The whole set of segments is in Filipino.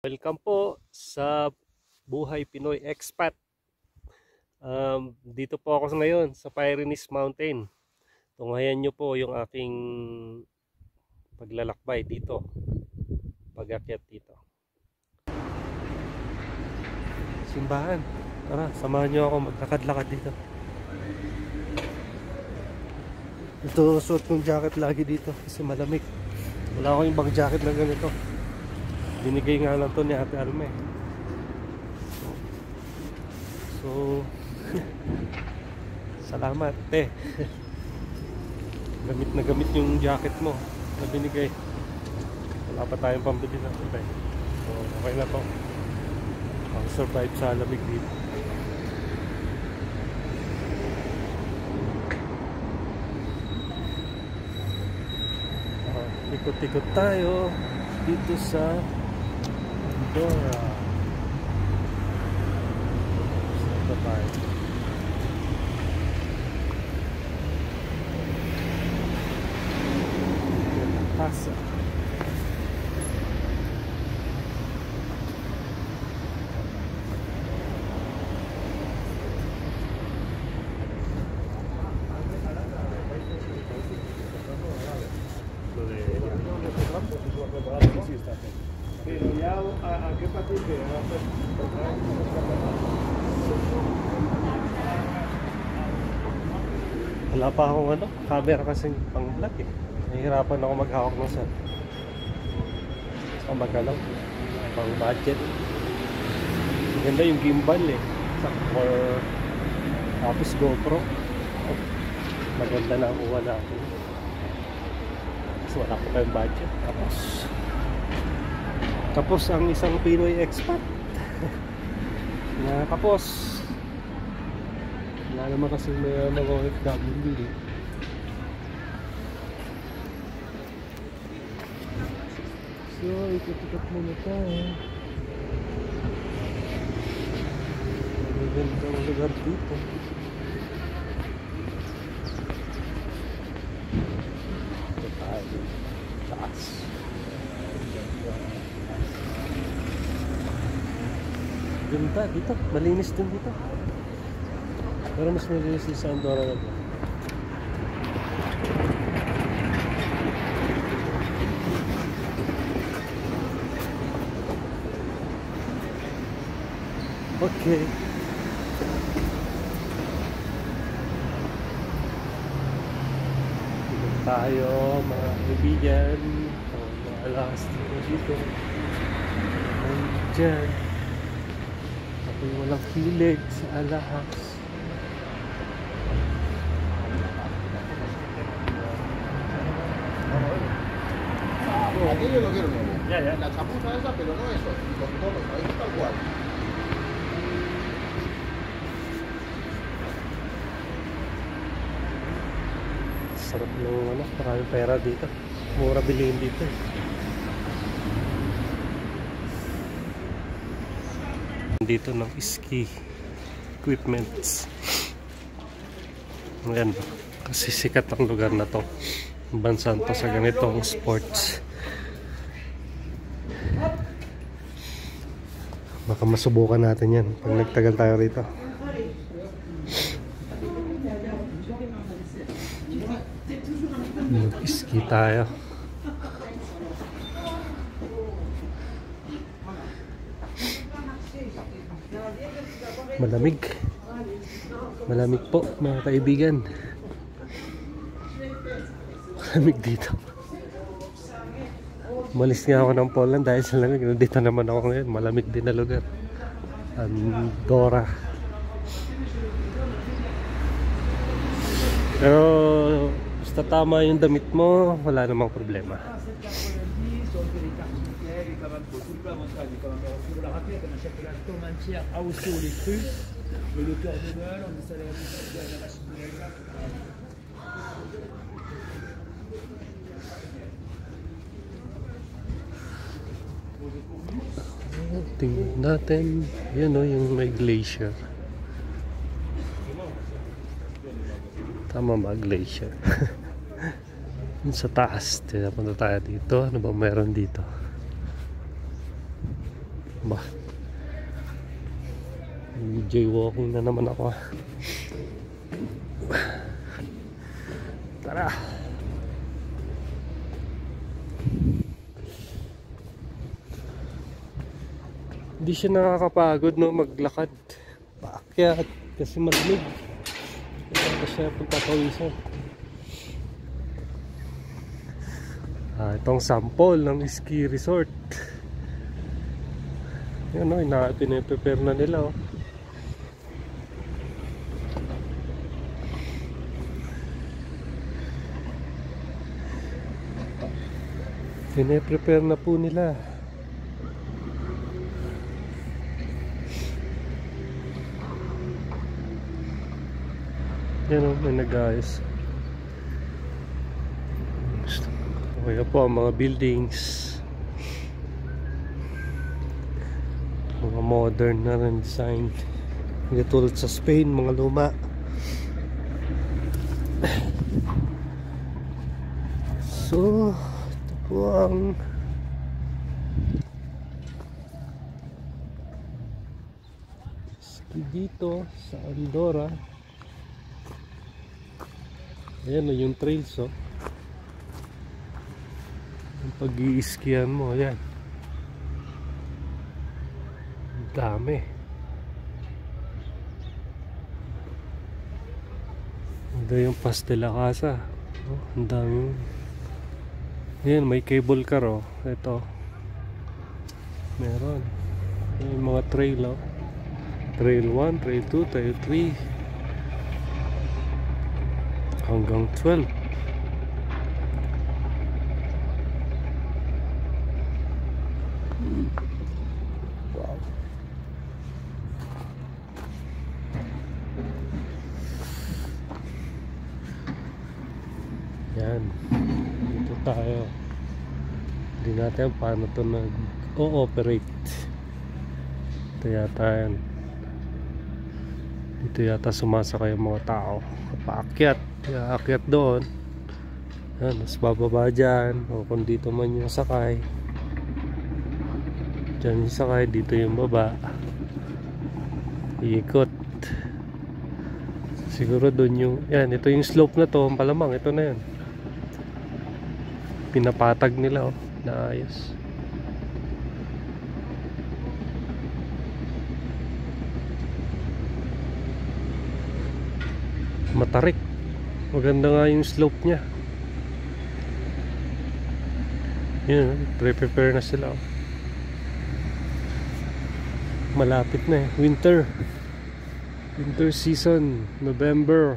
Welcome po sa Buhay Pinoy Expat. Dito po ako ngayon sa Pyrenees Mountain. Tunghayan nyo po yung aking paglalakbay dito, pag-akyat dito. Simbahan. Tara, samahan nyo ako maglakad-lakad dito. Ito suot kong jacket lagi dito kasi malamig. Wala akong ibang jacket na ganito. Binigay nga lang to ni Ate Alme. So salamat te. Gamit na gamit yung jacket mo na binigay. Wala pa tayong pambili na ito. So okay na to. I'll survive sa lamig dito. Ikot-ikot tayo dito sa Andorra. Sa tayo. Casa. Wala pa akong camera kasing pang vlog eh. Nahihirapan ako maghawak ng set. So magalaw, pang budget. Maganda yung gimbal eh. For tapos GoPro. Maganda na ang uwa natin. So wala pa tayong budget. Tapos ang isang Pinoy expat. Tapos wala naman kasi may mga OFW eh. So, ikot-ikot muna tayo. Magandang lugar dito. Ito tayo. Taas. Ganda dito. Malinis din dito. Pero mas malinis din sa Andorra na ba? Okay. Dito tayo mga kaibigan. Mga alahas dito. Diyan. Ako yung walang hilig sa alahas. Aquello lo quiero nuevo. Ya. La chapuza esa, pero no eso. Los tonos, ahí tal cual. Sarap ng maraming pera dito. Mura bilihin dito. Dito ng ski equipments. Ayan. Kasi sikat ang lugar na to. Bansan to sa ganitong sports. Baka masubukan natin yan pag nagtagal tayo rito. Mag-ski tayo. Malamig. Malamig po mga kaibigan. Malamig dito. Umalis nga ako ng Poland dahil sa lamig. Nandito naman ako ngayon. Malamig din na lugar. Andorra. Pero basta tama yung damit mo, wala namang problema. Tingnan natin. Yan o, yung may glacier. Tama ba? Glacier. Sa taas. Tinapunta tayo dito. Ano ba meron dito? Ba, jaywalking na naman ako. Tara. Hindi siya nakakapagod no maglakad paakyat kasi malamig. Hindi siya pagpapawisan. Itong sample ng ski resort. Yan o, pinaprepare na nila o. Pinaprepare na po nila. Yan o, may nag-ayos. Kaya po ang mga buildings, mga modern na rin design, hindi tulad sa Spain, mga luma. So ito po ang ski dito sa Andorra. Ayan o yung trails o. Yung pag-i-skian mo, ayan. Ang dami. Ito yung Pas de la Casa. Oh, ang dami. Ayan, may cable car o. Ito. Meron. Ayan yung mga trail o. Trail 1, Trail 2, Trail 3. Hanggang 12. Wow. Yan. Dito tayo. Hindi natin paano ito nag-o-operate. Ito yata yan. Dito yata sumasakay ang mga tao. Paakyat. Aakyat doon. Yan, mas bababa dyan. O kung dito man yung sakay. Dyan yung sakay, dito yung baba. Iikot. Siguro doon yung, yan, ito yung slope na to. Palamang, ito na yan. Pinapatag nila, oh. Naayos. Matarik. Maganda nga yung slope nya. Yun, prepare na sila. Malapit na eh. Winter season, November.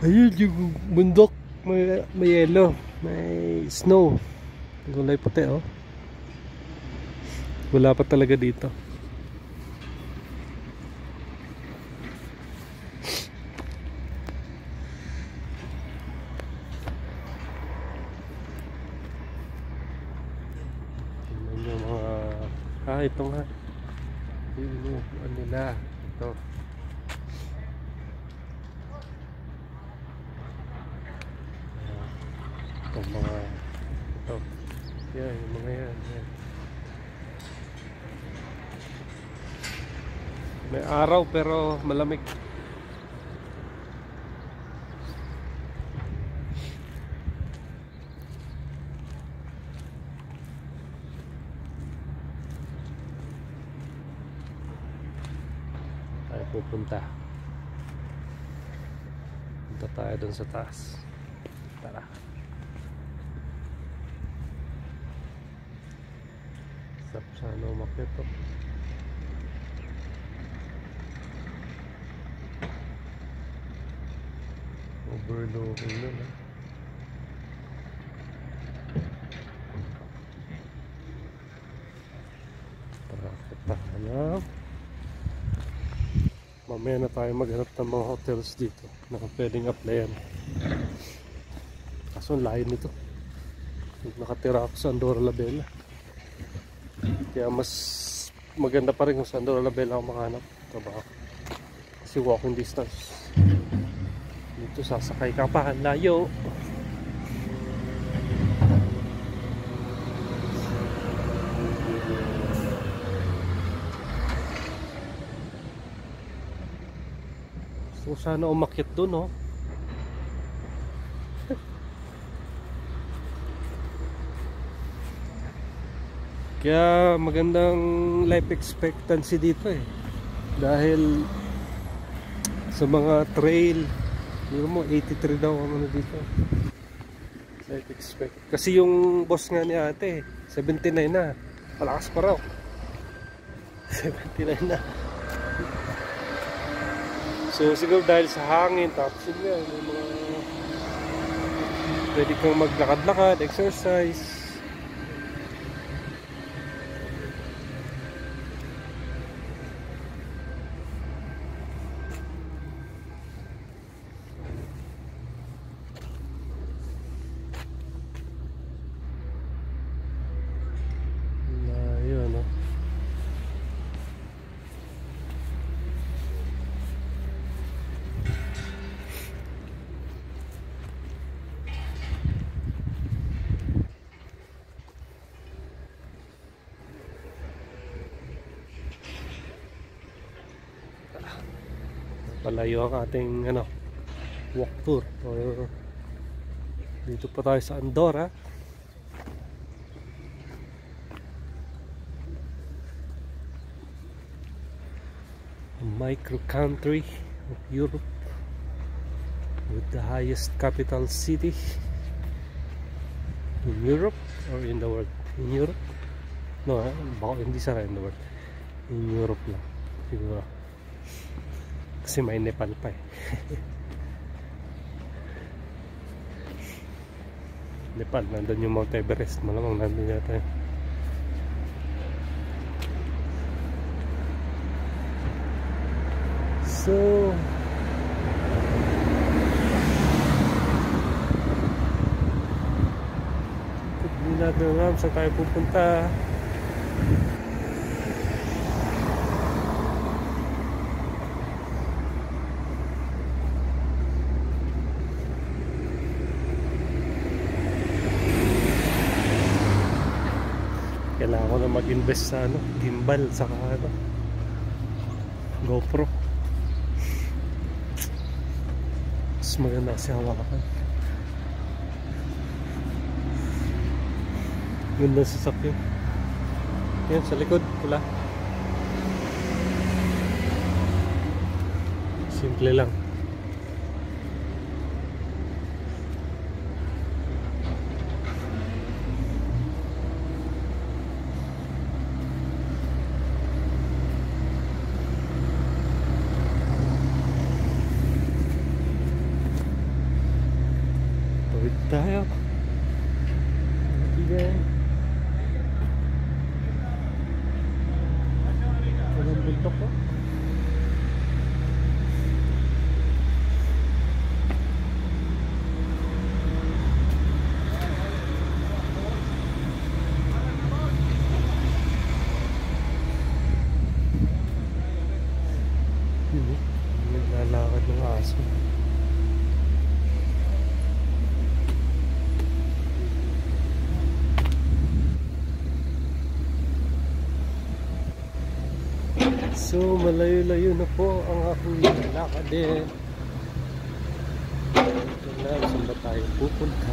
Ayun yung bundok. May yellow. May snow. Gulay puti oh. Wala pa talaga dito. Tingnan yung mga... ito nga. Ano nila. Ito. Itong mga... Ito. Yan, yung mga yan. Yan. May araw pero malamig. Tayo pupunta. Punta tayo dun sa taas. Tara. Sarap sana umakyat to. Overlooking nun eh. Tara. Mamaya na tayo maghanap ng mga hotels dito na pwedeng applyan. Kaso ang layo nito. Nakatira ako sa Andorra la Vella. Kaya mas maganda pa rin kung sa Andorra la Vella ako makahanap trabaho. Kasi walking distance. Hindi Ito sasakay ka pa, layo. So sana umakyat dun, oh. Kaya magandang life expectancy dito eh. Dahil sa mga trail, yun mo 83 daw ang ano dito. Life expect. Kasi yung boss nga ni ate 79 na. Palakas pa raw. 79 na. So siguro dahil sa hangin, tapos yun nga, yung mga pwede kang maglakad-lakad, exercise. Palayo ang ating ano, walk tour. Or dito pa tayo sa Andorra. A micro country of Europe with the highest capital city in Europe or in the world. In Europe? No, baka hindi sana in the world. In Europe lang siguro. Kasi may Nepal pa eh. Nepal, nandun yung Mount Everest. Malamang nandun yata. So hindi natin alam saan tayo pupunta. Kailangan ko na mag-invest sa ano, gimbal saka ano, GoPro. Mas maganda kasi hawakan. Ganda sa sasakyan. Yan sa likod pula. Simple lang. Tayo. Again. Walang bundok ko. Naglalakad ng aso. So malayo-layo na po ang aking lakad eh. Ito na, saan ba tayo pupunta?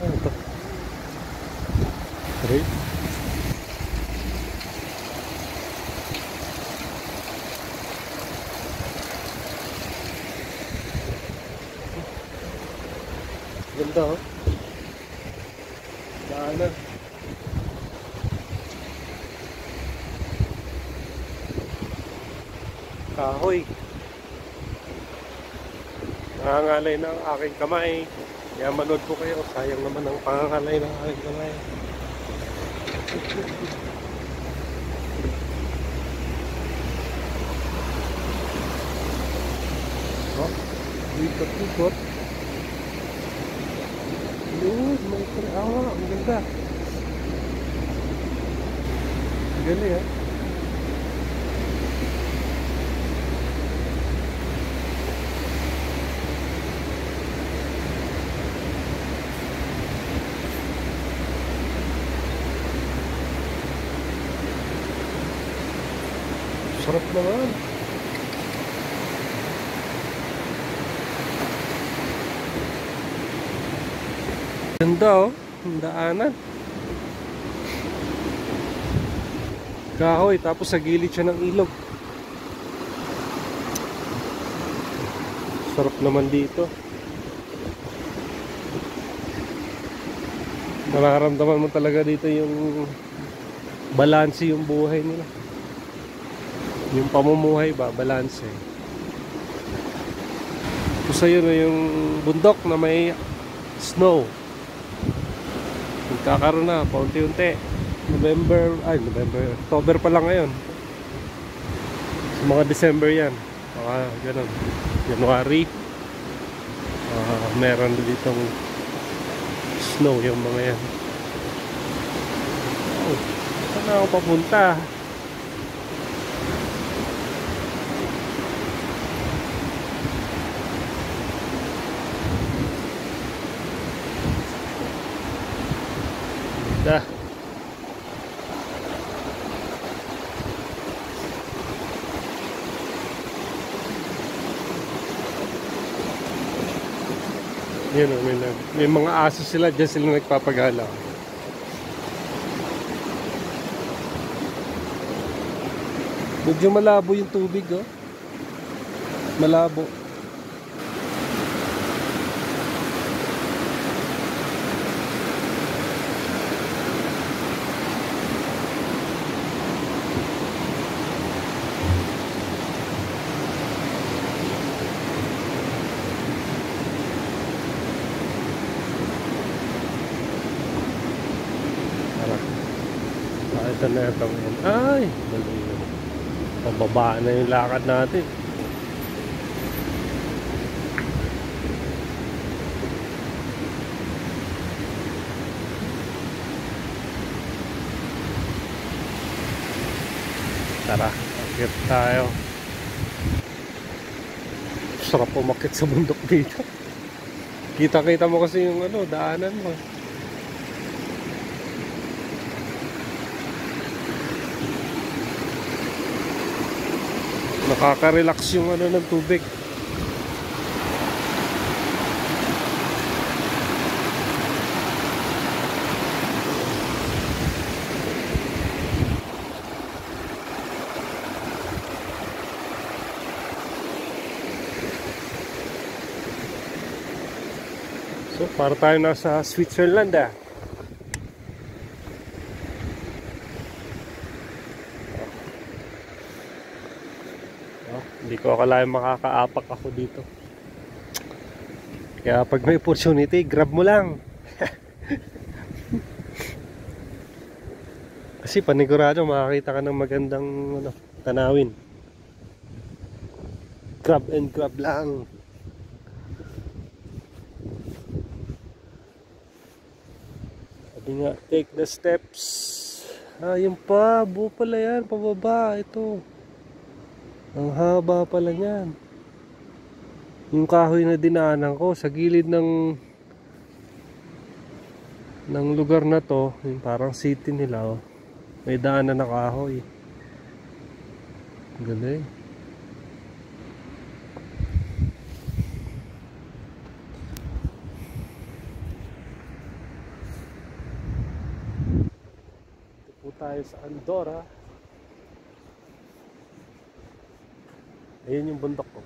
Ano ito? Right? Ganda oh. Daanan. Kahoy. Nangangalay ng aking kamay. Kaya manood po kayo. Sayang naman ang pangangalay ng aking kamay. Oh, ikot-ikot. Yun, may awa. Ang ganda. Ang galing ha. Sarap naman. Ganda oh, ang daanan. Kahoy, tapos sa gilid siya ng ilog. Sarap naman dito. Nararamdaman mo talaga dito yung balanse yung buhay nila. Yung pamumuhay ba, balanse. Ito sa'yo na yung bundok na may snow. Magkakaroon na, paunti-unti. October pa lang ngayon. Sa mga December yan. Baka ganun. January. Meron ditong snow yung mga yan. Oh, saan na ako papunta? Dah. Yan, may mga aso sila, dyan sila nagpapagala. Medyo malabo yung tubig, oh. Malabo. Ito na ito. Ay, pababa na yung lakad natin. Tara, akit tayo. Sarap umakit sa bundok dito. Kita-kita mo kasi yung daanan mo. Nakaka-relax yung ng tubig. So, para tayo nasa Switzerland ah. Hindi ko akalain makakaapak ako dito. Kaya pag may opportunity, grab mo lang. Kasi panigurado makakita ka ng magandang tanawin. Grab and grab lang. Sabi nga, take the steps. Yun pa, buo pala yan, pababa, ito. Ang haba pala niyan. Yung kahoy na dinaanan ko sa gilid ng lugar na to, yung parang city nila, oh. May daanan na kahoy. Galing. Ito po tayo sa Andorra. Ayun yung bundok ko.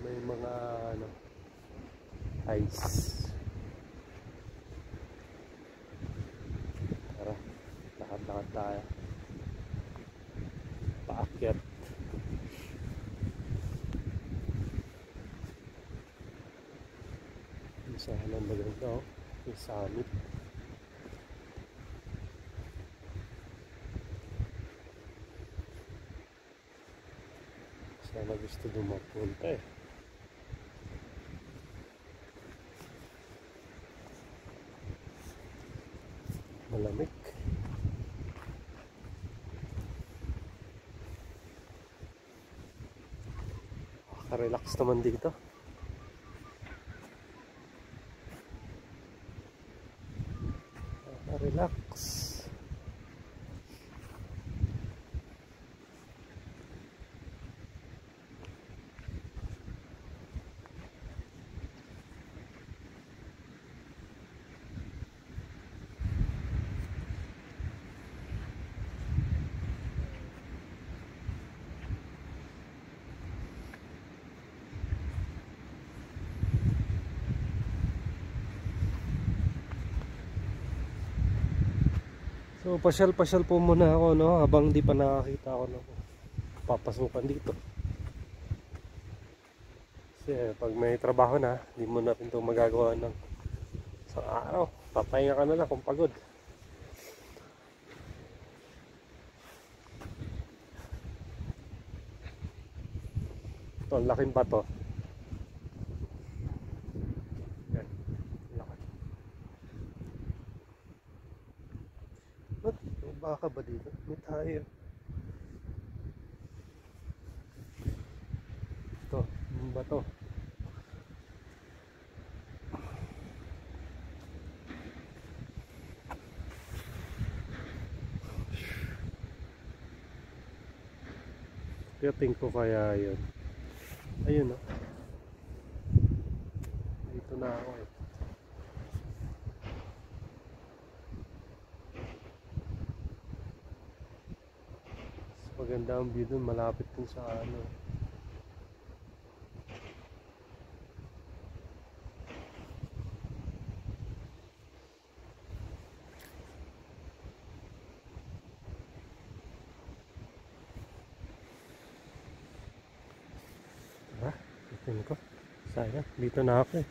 May mga ice. Tara, lakad-lakad tayo. Paakyat. Isa ng maganda, oh. Yung summit. Sana gusto dumapunta eh. Malamig. Relax naman dito. Relax. So pasyal-pasyal po muna ako, no, habang di pa nakakita ako ng papasukan dito. Kasi pag may trabaho na, di mo na rin ito magagawa ng isang araw. Papahinga ka na lang kung pagod. Ito, ang laking bato. Yan, laki. Ba't? May baka ba dito? May tayo. Ito, yung bato. Tingin ko kaya yun. Ayun, no? Dito na ako eh. Mas maganda ang view dun, malapit dun sa ano. Diba? Tingin ko. Sayang, dito na ako eh.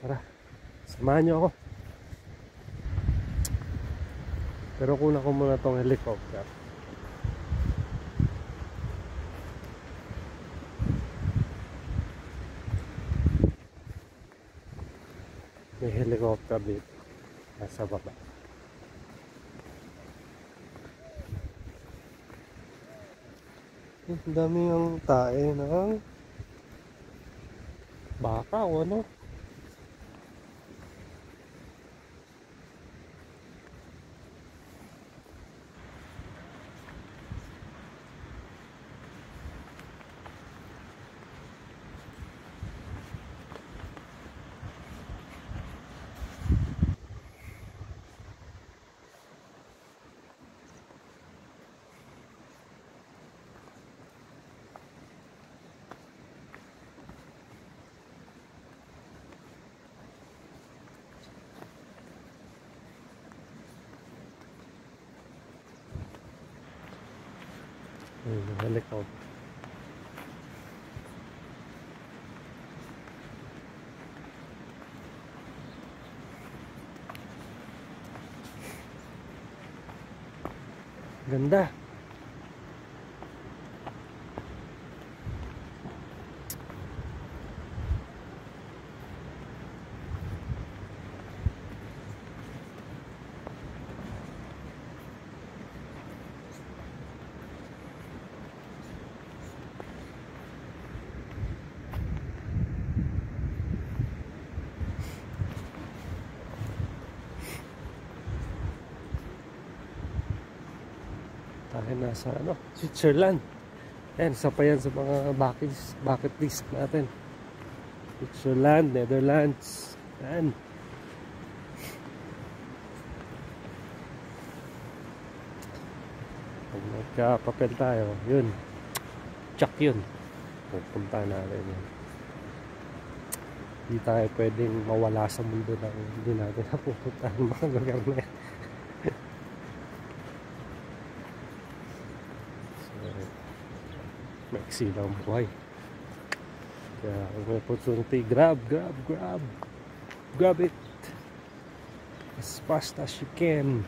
Tara, samahan nyo ako. Pero kuna ko muna tong helicopter. May helicopter dito. Nasa baba. Ang dami ang tae ng baka o ano. Helicopter. Ganda. Tayo nasa ano, Switzerland. Yan, isa pa yan sa mga bucket list natin. Switzerland, Netherlands. Yan. Pag nagka-papel tayo, yun. Check yun. Pupunta natin yun. Hindi tayo pwedeng mawala sa mundo na hindi natin napupunta ng mga lugar na yan. Maiksi lang buhay. Kaya kung may opportunity, grab it as fast as you can.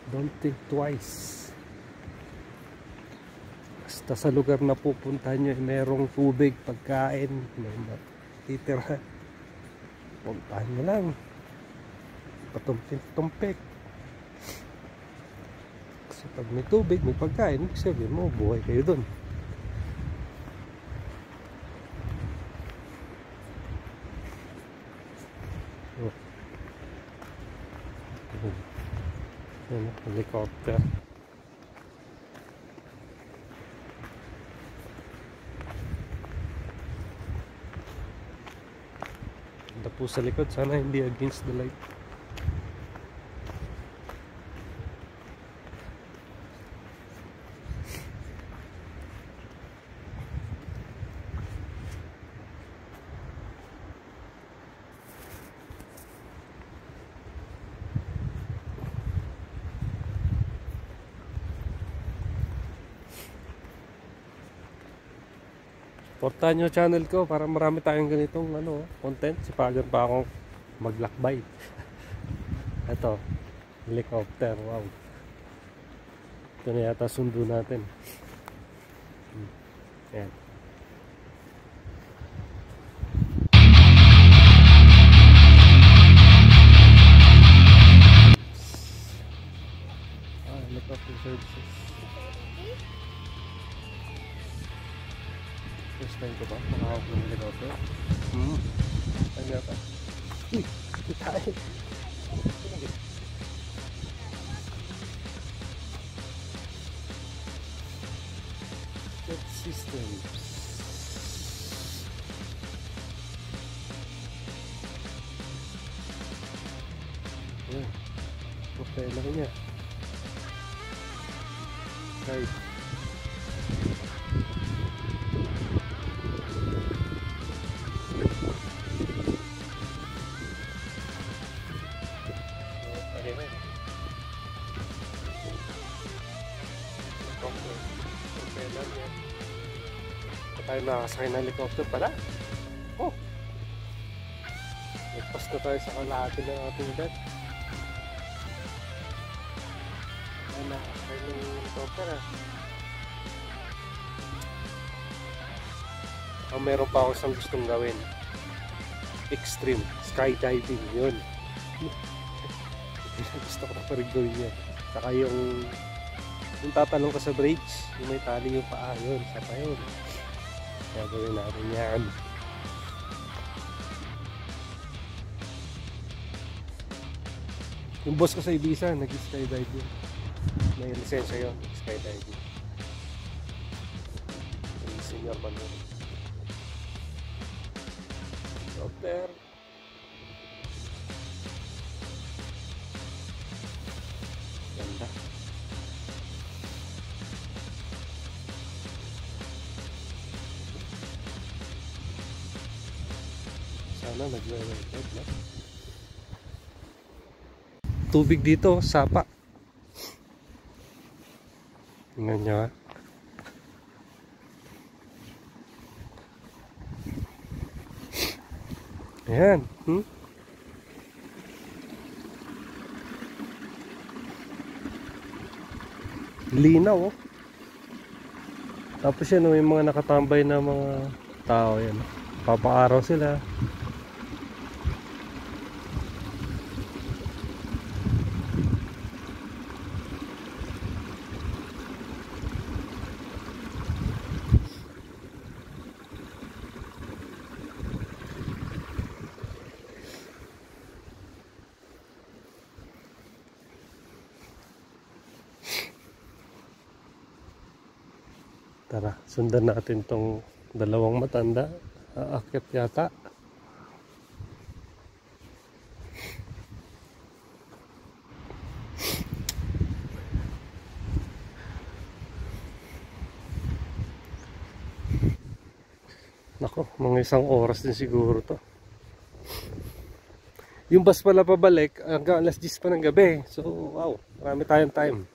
Don't think twice. Basta sa lugar na pupuntahan nyo, merong tubig, pagkain, may matitira, puntahan nyo lang. Patumpik-tumpik. Kasi pag may tubig, may pagkain, sabihin mo, buhay kayo dun. Yan, helicopter. Ganda po sa likod, sana hindi against the light. Portahan nyo channel ko para marami tayong ganitong ano, content. Sipagan pa akong maglakbay. Ito, helicopter. Wow. Ito na yata sundo natin. Ayan. Helicopter services. First time ko ba? Makahawak ng helicopter? Ano yata? Uy! Tayo! Jet systems. Ayan. Propela ko niya. Right. Tayo nakasakay ng helicopter pala. Oh! Nagpas na tayo sa kalahati ng ating bed. Ay, nakasakay ng helicopter ah. Meron pa ako isang gustong gawin. Extreme skydiving, yun. Gusto ko pa rin gawin yun. Saka yung tatalong ka sa bridge, yung may tali yung paa, yun. Saka yun. Gagawin natin yan. Yung boss ko sa Ibiza, nag-skydiving. May lisensya yun, skydiving. Yung senior man yun. Helicopter. Ganda. Sana nagre-record na. Tubig dito, sapa. Tingnan nyo ha. Ayan. Linaw oh. Tapos yan, may mga nakatambay na mga tao yan. Papaaraw sila. Tara, sundan natin tong dalawang matanda. Aakyat yata. Nako, mga isang oras din siguro to. Yung bus pala pabalik hanggang alas 10 pa ng gabi. So, wow, marami tayong time.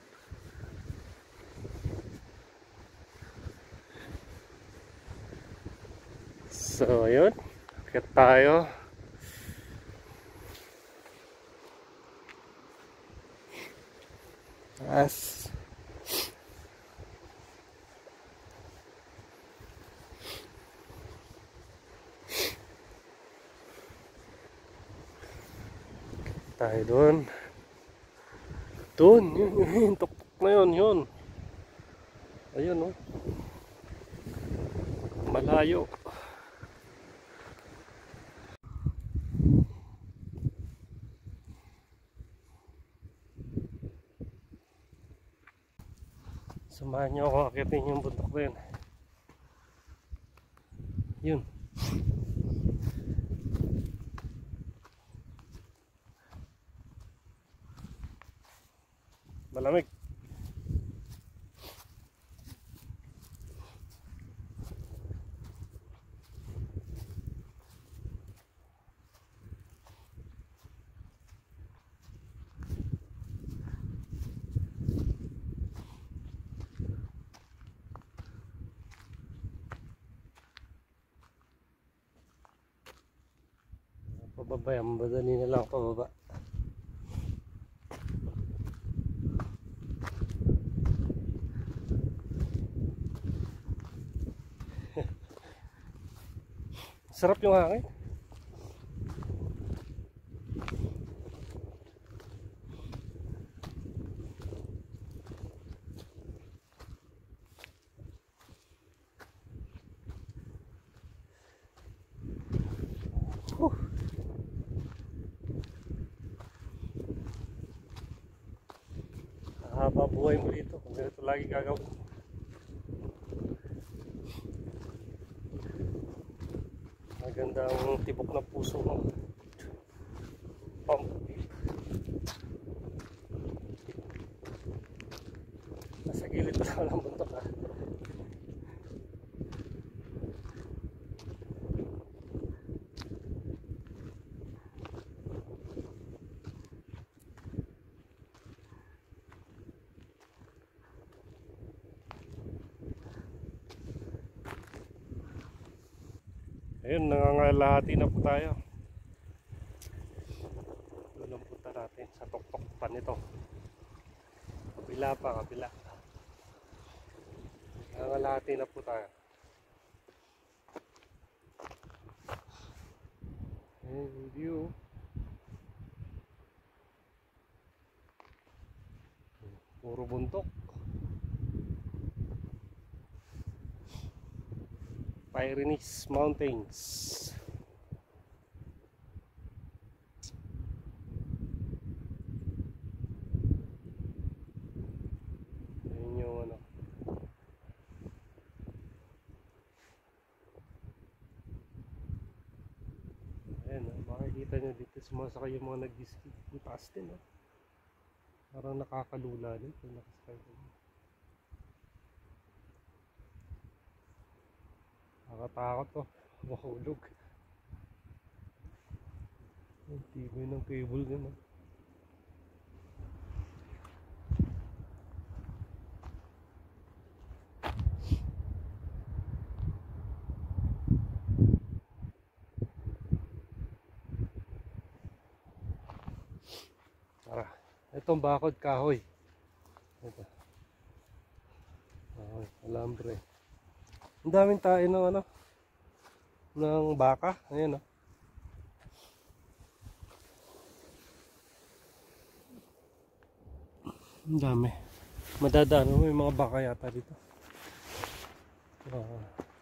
So, ayun. Akit tayo. Taas. Tayo doon. Doon, yun, tuktok na yun, yun. Ayun, oh. Malayo. Samahan niyo ako akitin yung bundok na yun. Yun. Malamig. Babaya, madali na lang pababa. Sarap yung hangin. Haba buhay mo dito kung ganito lagi gagawin. Maganda ang tibok ng puso mo. Pump. Nasa gilid pa lang ng bundok ha. Ayun, nangangalahati na po tayo. Doon ang punta natin sa tuktok pa nito. Kabila pa, kabila. Nangangalahati na po tayo. Ayun yung view. Puro bundok. Pyrenees Mountains. Ayun yung ano. Ayan, makikita nyo dito sumasakay yung mga nag-ski. Ang taas din, parang nakakalula din kung nakasakay din. Nakatakot to, mahulog. Ang tibay ng cable din Tara, itong bakod kahoy. Ito. Kahoy, alambre. Ang daming tayo ng ano, ng baka. Ayan Ang dami. Madadaan mo yung mga baka yata dito.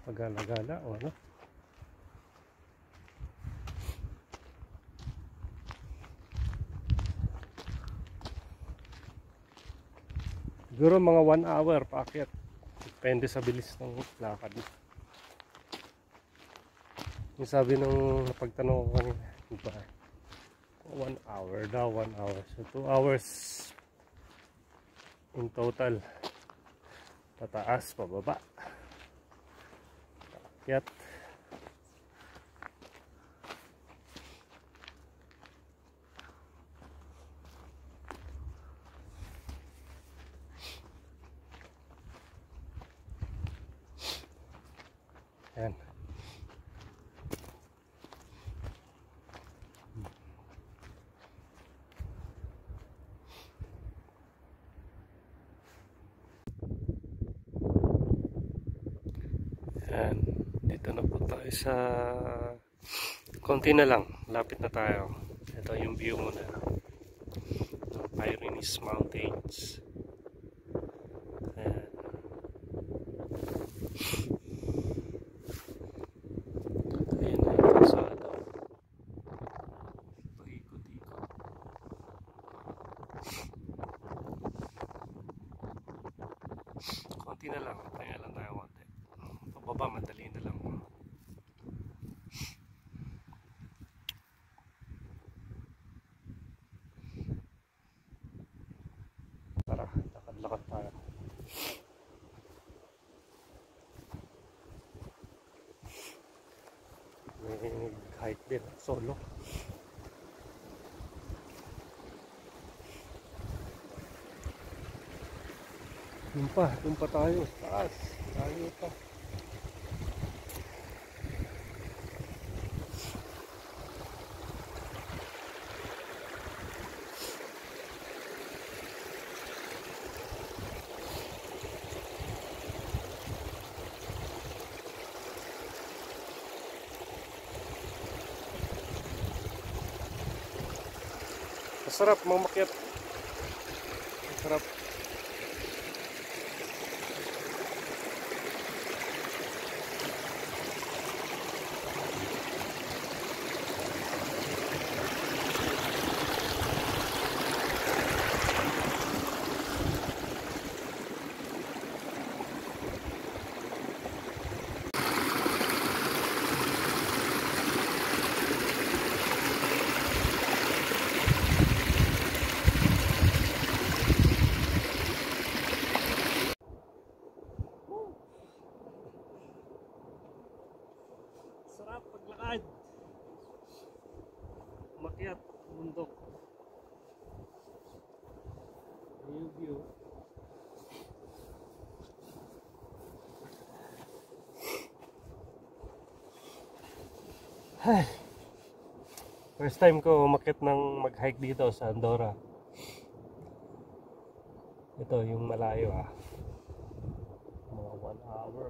Pagala-gala o ano. Siguro mga 1 hour paakyat. Depende sa bilis ng lakad. Yung sabi nung napagtanong ko kanina, diba? 1 hour daw, 1 hour. So 2 hours in total. Pataas, pababa. Paakyat. Ayan. Ayan. Dito na po tayo sa konti na lang. Lapit na tayo. Ito yung view muna ng Pyrenees Mountains. Ayan. Konti na lang, kaya lang tayo konti. Pababa, madali na lang. Tara, lakad-lakad tayo. May hike din, solo. Doon pa tayo, taas, tayo pa. Masarap mamakyat. Masarap. Sarap paglakad. Makyat bundok. Yung view. Ay. First time ko umakyat ng mag-hike dito sa Andorra. Ito yung malayo mga 1 hour.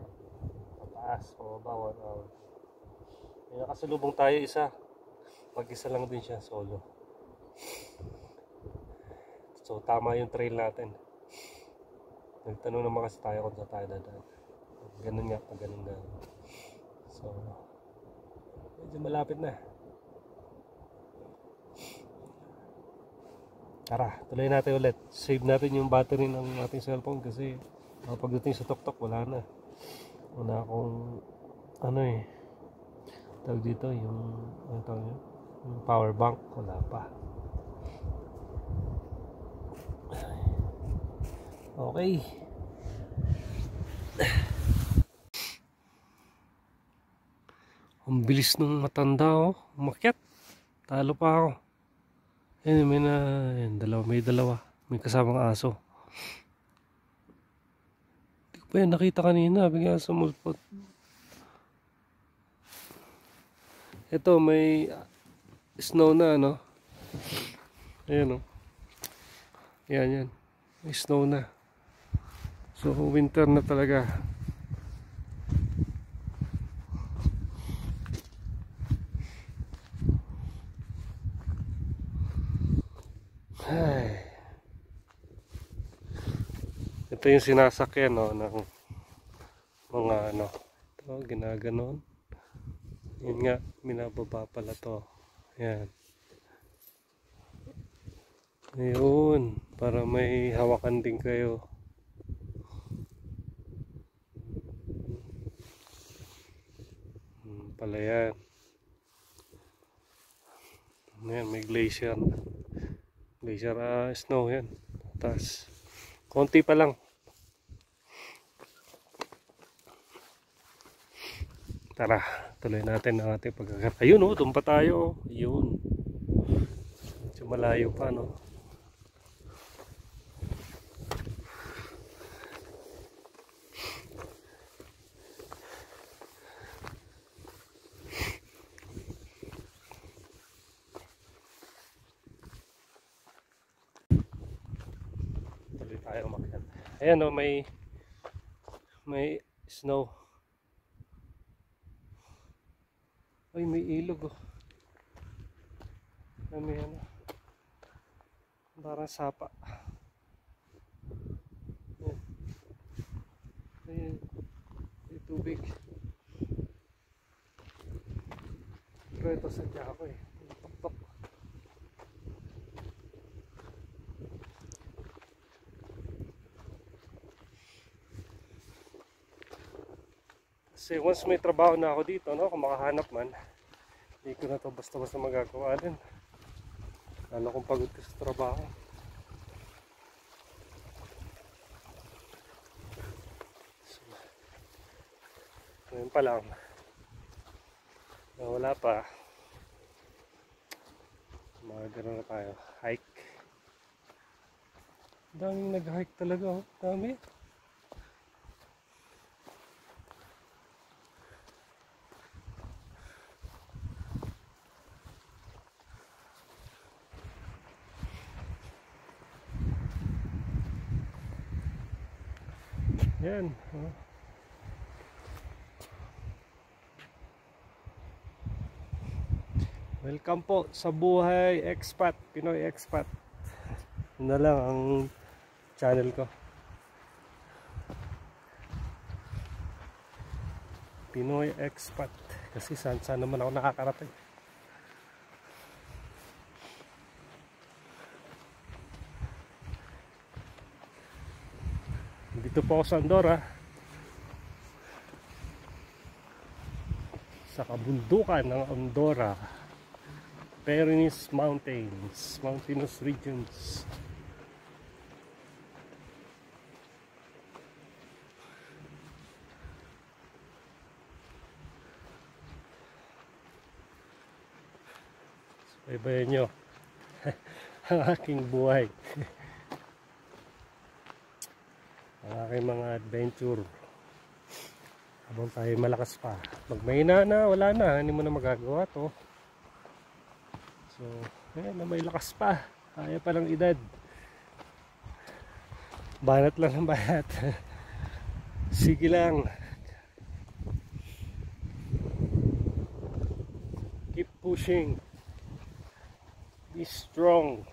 Pataas, pababa 1 hour. May nakasalubong tayo isa. Mag-isa lang din siya, solo. So tama yung trail natin. Nagtanong naman kasi tayo kung saan tayo dadaan. Ganun nga, pag ganun. So medyo malapit na. Tara, tuloy natin ulit. Save natin yung battery ng ating cellphone kasi pagdating sa tuktok wala na. Wala akong tawag dito yung yung power bank, wala pa. Okay. Ang bilis nung matanda umakyat. Talo pa ako. May dalawa. May kasamang aso. Hindi ko pa yan nakita kanina. Bigla sumulpot. Ito may snow na Ayan Yan. May snow na. So winter na talaga. Ay. Ito yung sinasakyan ng mga ito, ginaganon. Yun nga, minababa pala to. Ayan. Ayun, para may hawakan din kayo. Pala yan. Ayan, may glacier. Snow yan. Taas. Konti pa lang. Tara, tuloy natin ang ating pagkakata. Ayun doon pa tayo. Ayun. So, malayo pa Tuloy tayo umakyat. Ayan may snow. Ay, may ilog may parang sapa. Ayan, may tubig. Pero ito sadya ako tok-tok. Kasi once may trabaho na ako dito, kung makahanap man, hindi ko na to basta-basta magagawa din. Lalo kung pagod ka sa trabaho. So, ngayon pa lang. Wala pa. Magagano na tayo. Hike. Daming nag-hike talaga. Dami. Yan. Welcome po sa Buhay Expat, Pinoy Expat. Yun na lang ang channel ko. Pinoy Expat. Kasi saan naman ako nakakarating. Dito po ako sa Andorra. Sa kabundukan ng Andorra. Pyrenees Mountains, mountainous regions. Ibayan nyo ang aking buhay. Ang aking mga adventure habang tayo malakas pa. Pag mahina na, wala na, hindi mo na magagawa to. So, ayan na, may lakas pa. Kaya pa ng edad. Banat lang ng banat. Sige lang. Keep pushing. Be strong.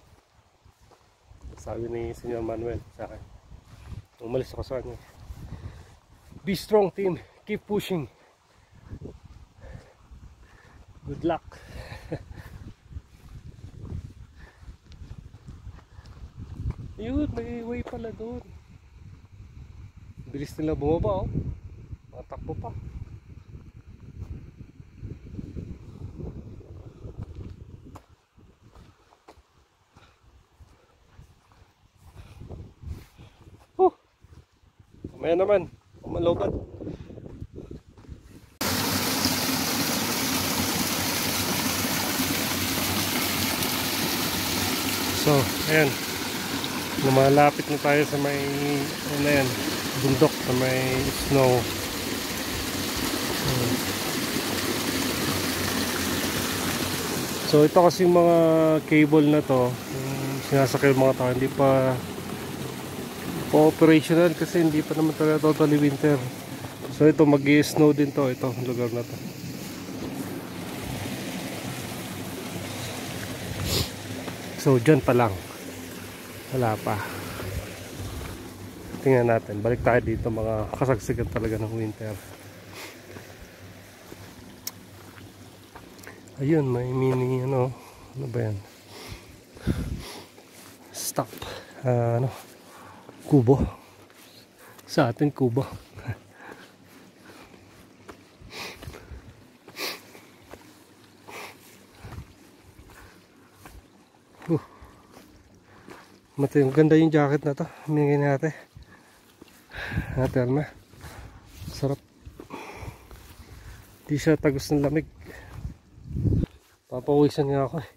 Sabi ni Senyor Manuel sa akin. Umalis ako sa kanya. Be strong, team. Keep pushing. Good luck. Yun, may way pala doon. Bilis nila bumaba, oh. Matakbo pa. Mamaya naman, umalobat. So, ayan. Lumalapit na tayo sa may bundok, sa may snow. So ito kasi yung mga cable na to, sinasakay yung mga tao, hindi pa operational kasi hindi pa naman talaga totally winter. So ito mag-i-snow din to, ito lugar na to. So dyan pa lang, wala pa. Tingnan natin, balik tayo dito, mga kasagsagan talaga ng winter. Ayun, may mini ano ba yan? Stop. Kubo. Sa atin kubo. Matay, ganda yung jacket na to. Minigay natin. Natin na. Sarap. Di siya tagos ng lamig. Papawisan nga ako eh.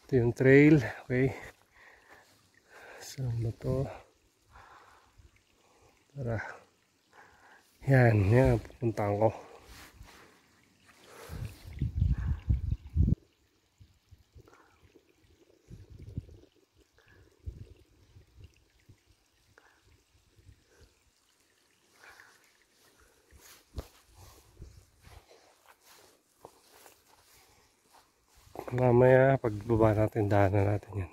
Ito yung trail. Okay. Saan ba to? Tara. Yan. Pupuntahan ko. Mamaya pagbaba natin, daanan natin yan.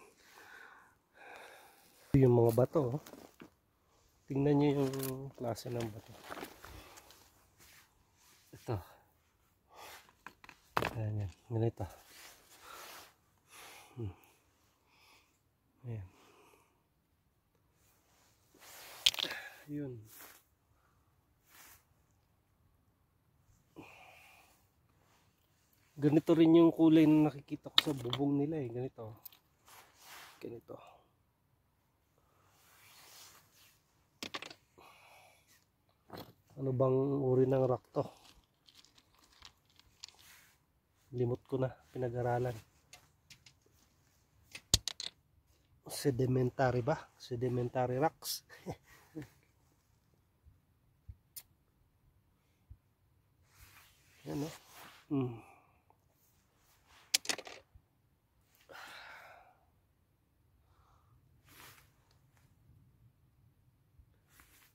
Yung mga bato, tingnan nyo yung klase ng bato. Ito. Ayan yan, ganito. Ayan. Yun. Ganito rin yung kulay na nakikita ko sa bubong nila eh. Ganito. Ano bang uri ng rock to? Limot ko na, pinag-aralan. Sedimentary ba? Sedimentary rocks. Yan o.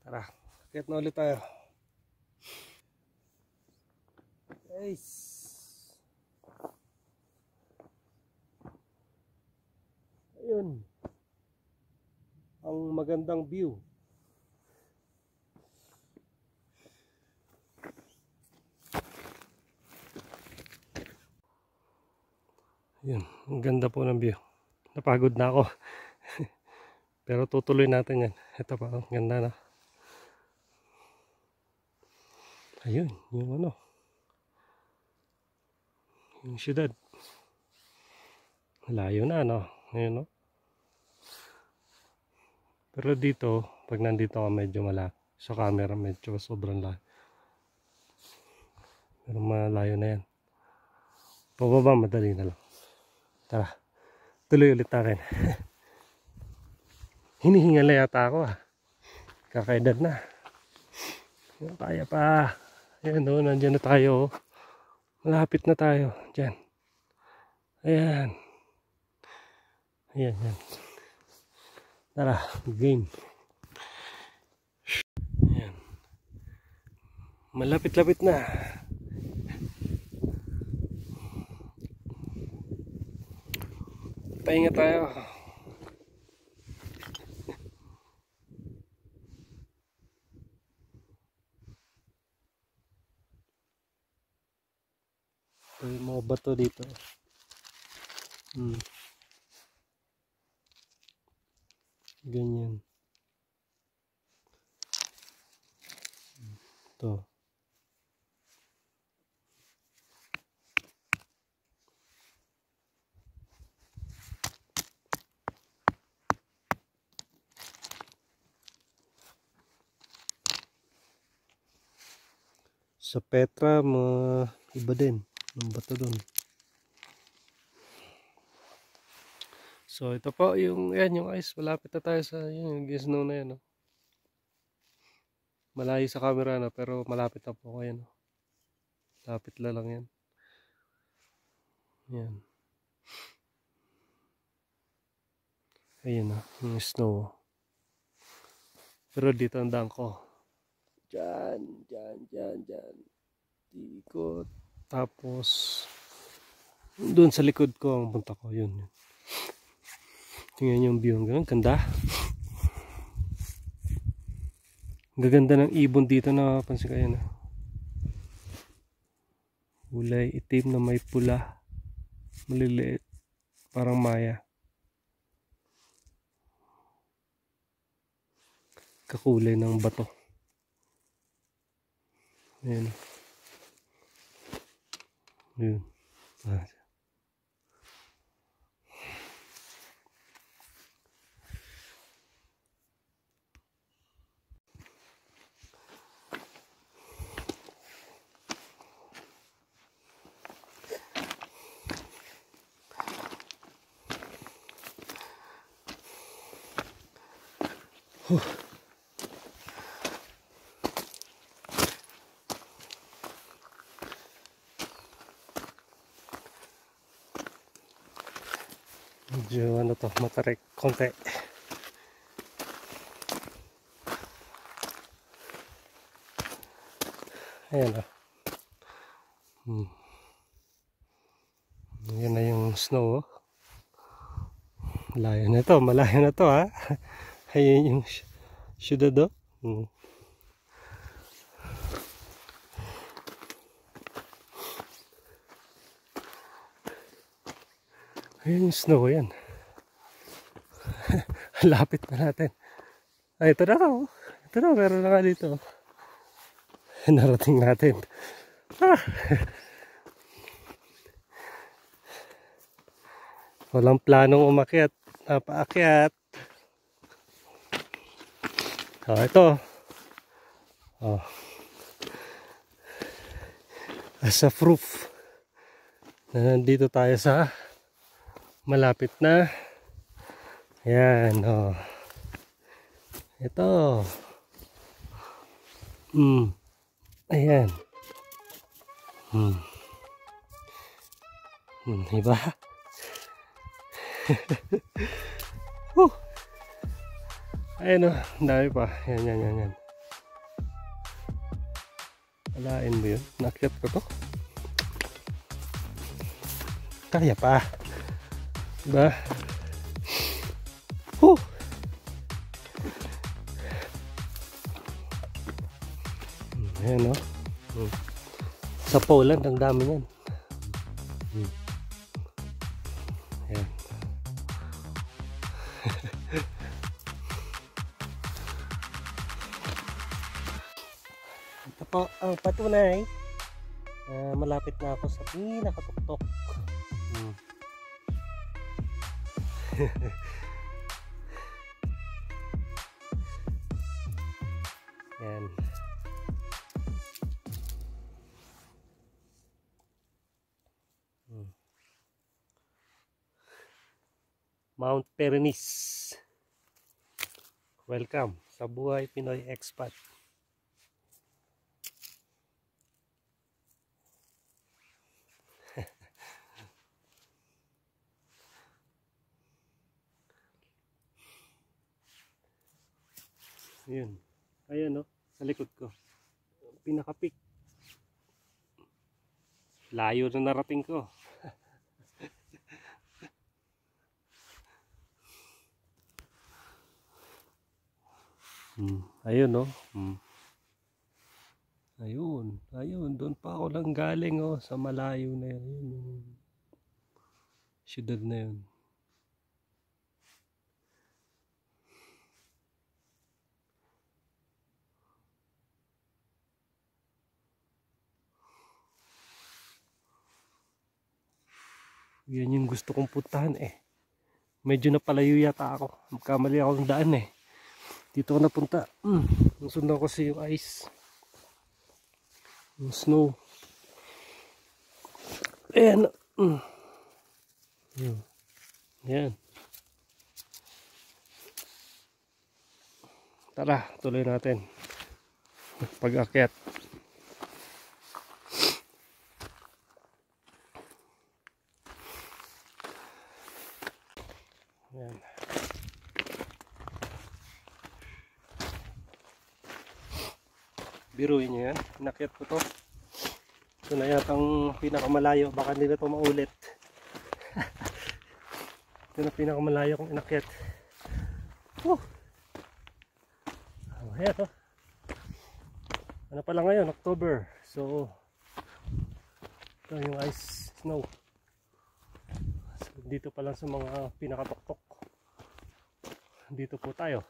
Tara, akit na ulit tayo. Guys. Ayun. Ang magandang view. Ayun, ang ganda po ng view. Napagod na ako. Pero tutuloy natin yan. Ito pa, ang ganda na. Ayun, yung ano. Yung syudad. Layo na, no? Ayun, no? Pero dito, pag nandito ako medyo malaki. Sa camera medyo sobrang layo. Pero malayo na yan. Pababa, madali na lang. Tara, tuloy ulit natin. Hinihingal yata ako ah. Kakaedad na. Kaya pa. Ayan o, nandiyan na tayo. Malapit na tayo. Diyan. Ayan. Ayan, ayan. Tara, game. Ayan. Malapit-lapit na. Pahinga tayo. Ito yung mga bato dito. Ganyan. Ito. Sa Petra, mga iba din. Ang bato doon. So ito po yung, yan yung ice. Malapit na tayo sa yung snow na yan. No? Malayo sa camera na pero malapit na po kayo. No? Lapit na lang yan. Yan. Ayun na, yung snow. Pero dito ang daan ko. Diyan. Ikot. Tapos, doon sa likod ko ang punta ko. Yun. Tingnan yung view. Ang ganda. Ang gaganda ng ibon dito na pansin kayo na. Kulay itim na may pula. Maliliit. Parang maya. Kakulay ng bato. Ayan. Ayan. Medyo ano to, matarik konti. Ayan o. Yan na yung snow. Malayo na to, malayo na to ha. Ayan yung syudad o. Ayan yung snow, yan. Lapit na natin. Ay, ito na ako. Ito na, meron na nga dito. Narating natin. Walang planong umakyat. Napaakyat. Ito. As a proof na nandito tayo sa malapit na. Ayan, ito. Ayan. Diba? Ayan o, ang dami pa. Yan. Alain mo yun. Nakyat ko to. Kaya pa. Diba? Huh! Ayan, no? Sa Poland, ang dami yan. Ayan. Ito po ang patunay. Malapit na ako sa pinakatuktok. Ayan. Mount Perenis. Welcome sa Buhay Pinoy Expat. Yun. Ayan, no? Sa likod ko. Pinaka-peak. Layo na narating ko. Ayun, no? Ayun. Doon pa ako lang galing, oh. Sa malayo na yun. Ayun, syudad na yun. Yan yung gusto kong puntahan eh. Medyo napalayo yata ako. Magkamali ako ng daan eh. Dito ako napunta. Nasundan ko kasi yung ice. Yung snow. Ayan. Yan. Tara, tuloy natin. Pag-akyat. Yan. Biruin nyo yan. Inakyat ko to. Ito na yatang pinakamalayo. Baka hindi na ito maulit. Ito na pinakamalayo kong inakyat. Ayan to. Ano pala ngayon? October. So ito yung ice snow. So, dito pa lang sa mga pinakatuktok. Dito po tayo.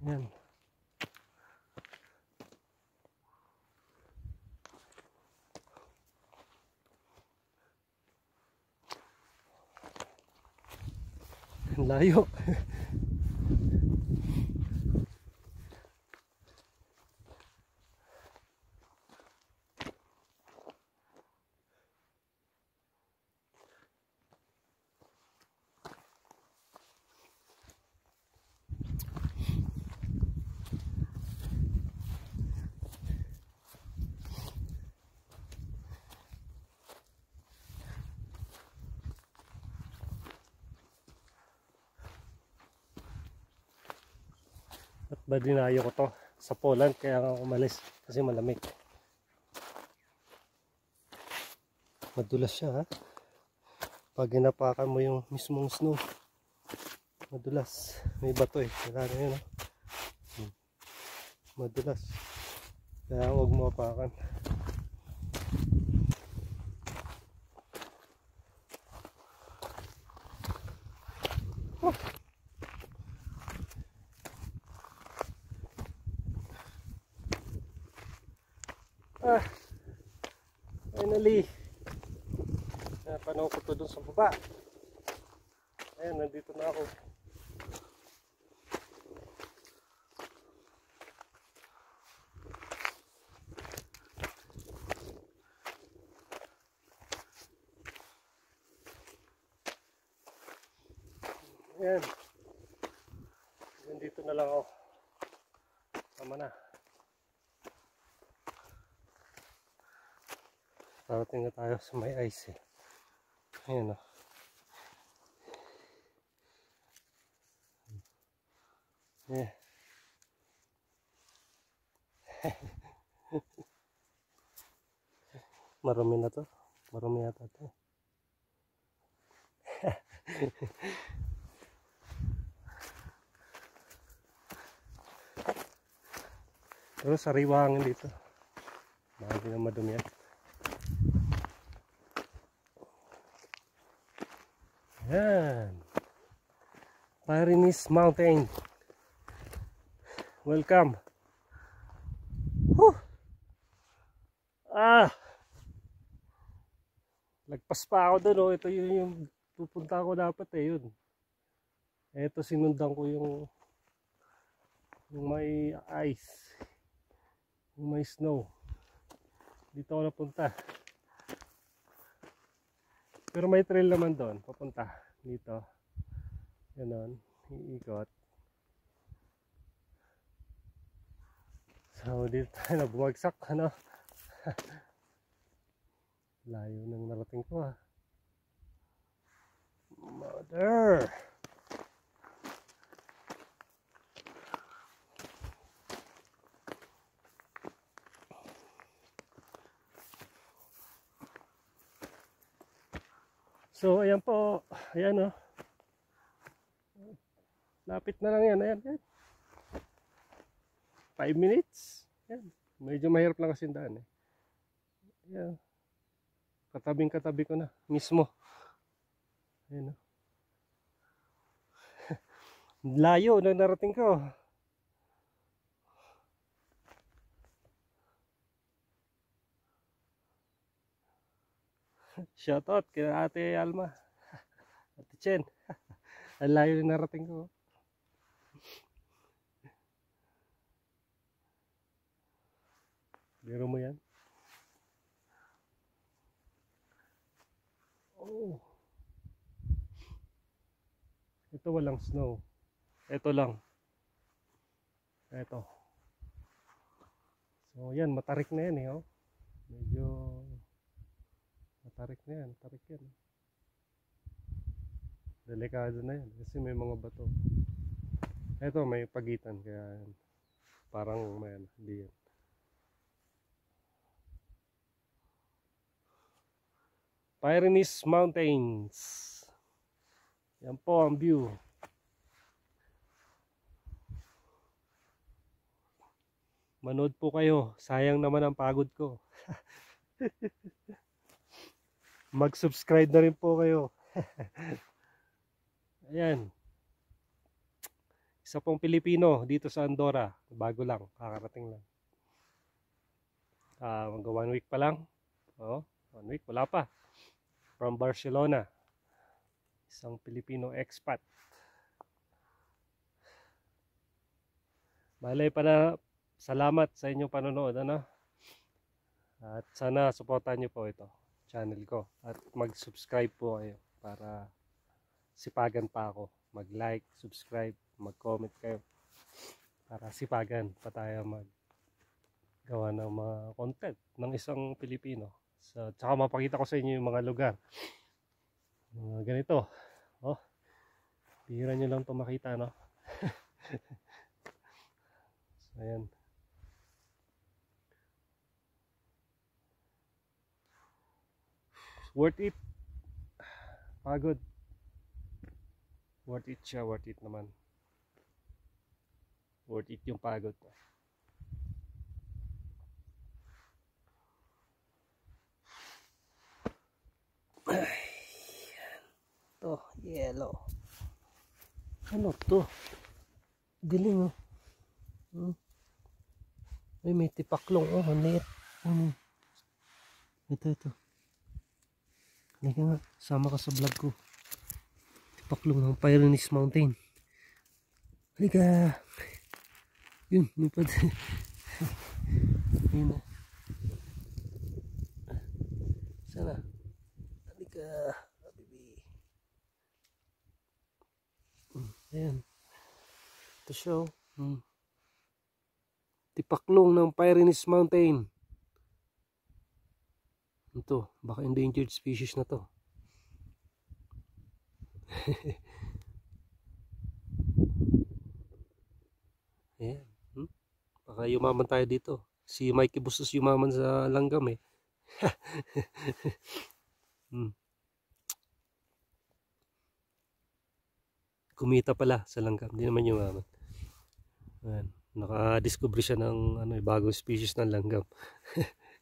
Yan. Layo. At ba dinayo ko to sa Poland kaya ako umalis kasi malamig. Madulas siya ha. Pag ginapakan mo yung mismong snow, madulas. May bato eh. Kaya yun ha. Madulas. Kaya huwag mo apakan. Finally napanaw ko to dun sa baba. Ayan, nandito na ako. Ayan, nandito na lang ako. Tama na. Parating na tayo sa may ice eh. Ayan o. Yeah. Marumi na to. Marumi yata to. Pero sariwangin dito. Bakit hindi na madumi yan. Yan. Pyrenees Mountain. Welcome. Whew. Lagpas pa ako doon. Oh. Ito yung pupunta ko dapat eh. Yun. Ito sinundan ko yung may ice. Yung may snow. Dito ako napunta. Pero may trail naman doon. Papunta. Dito. Ganon. Iikot. So dito tayo na bumagsak. Ano? Layo nang narating ko ha. Mother! So ayan po. Ayan o. Lapit na lang yan. Ayan. 5 minutes. Ayan. Medyo mahirap lang kasi daan eh. Ayan. Katabing katabi ko na. Mismo. Ayan o. Layo na narating ko. Shoutout kay Ate Alma. Ate Chen. Ang layo na narating ko. Biro mo yan. Oh. Ito walang snow. Ito lang. Ito. So yan, matarik na yan eh. Oh. Medyo matarik na yan. Tarik yan. Delikado na yan. Kasi may mga bato. Ito may pagitan. Kaya parang may hindi yan. Pyrenees Mountains. Yan po ang view. Manood po kayo. Sayang naman ang pagod ko. Mag-subscribe na rin po kayo. Ayan. Isa pong Pilipino dito sa Andorra. Bago lang. Kakarating lang. Mag 1 week pa lang. Oh, 1 week. Wala pa. From Barcelona. Isang Filipino expat. Malay pa na. Salamat sa inyong panonood. Ano? At sana supportan nyo po ito. Channel ko. At mag-subscribe po kayo. Para sipagan pa ako. Mag-like, subscribe, mag-comment kayo. Para sipagan pa tayo mag-gawa ng mga content ng isang Pilipino. So, tsaka mapakita ko sa inyo yung mga lugar. Ganito. Oh, bihira nyo lang ito makita, no? So, ayan. Worth it. Pagod. Worth it siya, worth it naman. Worth it yung pagod. To, yellow. Ano to? Diling oh. Ay, may tipaklong oh, ang liit. Ito. Halika nga, sama ka sa vlog ko. Tipaklong ng Pyrenees Mountain. Halika. Yun, lipad. Yun na. Sana. Halika. Ayan. Ito siya. Tipaklong ng Pyrenees Mountain. Ito. Baka endangered species na to. Ayan. Baka yumaman tayo dito. Si Mikey Bustos yumaman sa langgam eh. Hmm. Kumita pala sa langgam, hindi naman yumaman. Ayan. Naka-discover siya ng ano, bagong species ng langgam.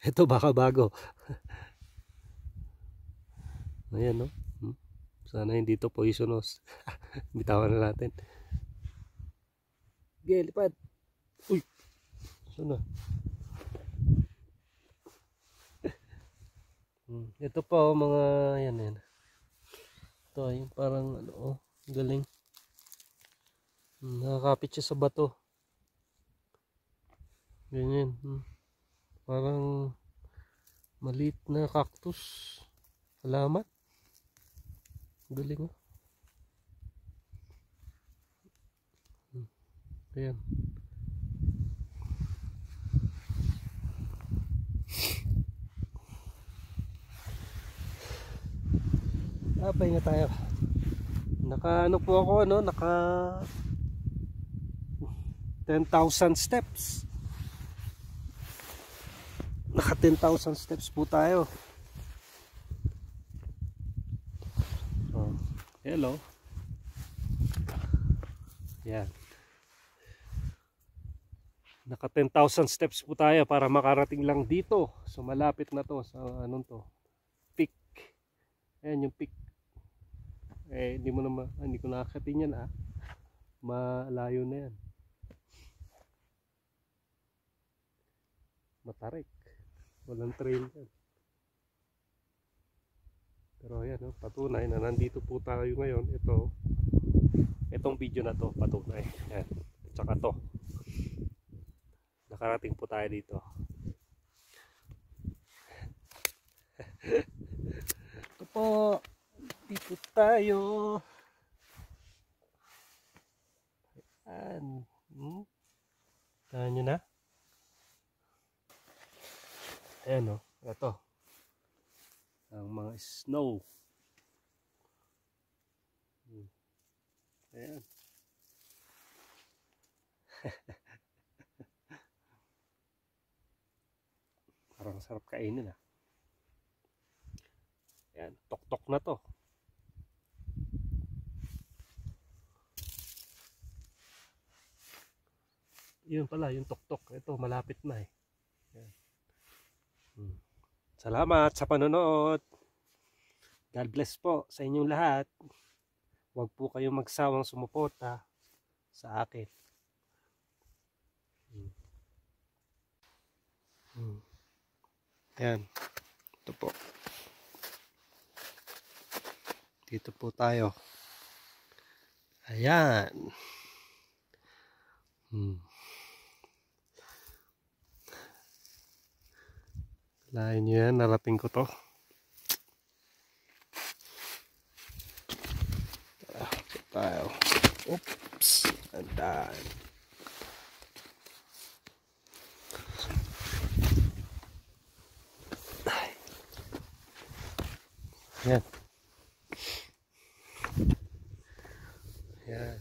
Ito baka bago. Ayan, no? Sana hindi to poisonous. Bitawan na natin. Okay, lipad. Uy! Sana. Ito pa oh, mga yan. Ito yung parang ano, oh, galing. Nakakapit siya sa bato. Ganyan. Parang maliit na cactus. Halaman. Galing oh. Ayan. Pahinga tayo. Naka ano po ako, no? Naka 10,000 steps. Naka 10,000 steps po tayo. Oh, hello. Yan. Naka 10,000 steps po tayo para makarating lang dito. So malapit na to sa anong to? Peak. Ayan yung peak. Eh hindi ko nakakatin yan ah. Malayo na yan. Matarik. Walang trail yan. Pero ayan, no, patunay na nandito po tayo ngayon. Itong video na to patunay. Ayan. Tsaka to. Nakarating po tayo dito. Ito po. Dito tayo. Ayan. Tahan nyo na. Ayan o. Ito. Ang mga snow. Ayan. Parang sarap kainin ah. Ayan. Tok-tok na to. Yun pala, yung tok-tok. Ito, malapit na eh. Ayan. Salamat sa panonood. God bless po sa inyong lahat. Huwag po kayong magsawang sumuporta sa akin. Ayan. Ito po. Dito po tayo. Ayan. Lain nyo yan, narating ko to. Tayo. Oops. Andan. Yan. Yan.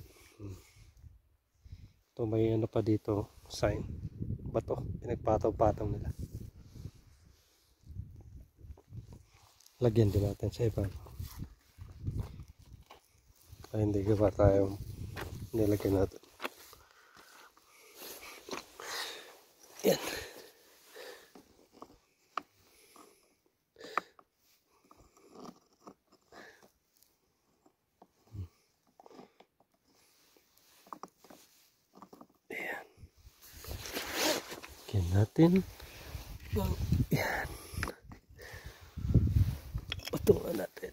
Ito may ano pa dito, sign. Bato, pinagpataw-pataw nila. Lagyan din natin sa iba. Ay, hindi ka pa tayo nilagyan natin. Yan. Ayan. Lagyan natin. Yan. Patungan natin.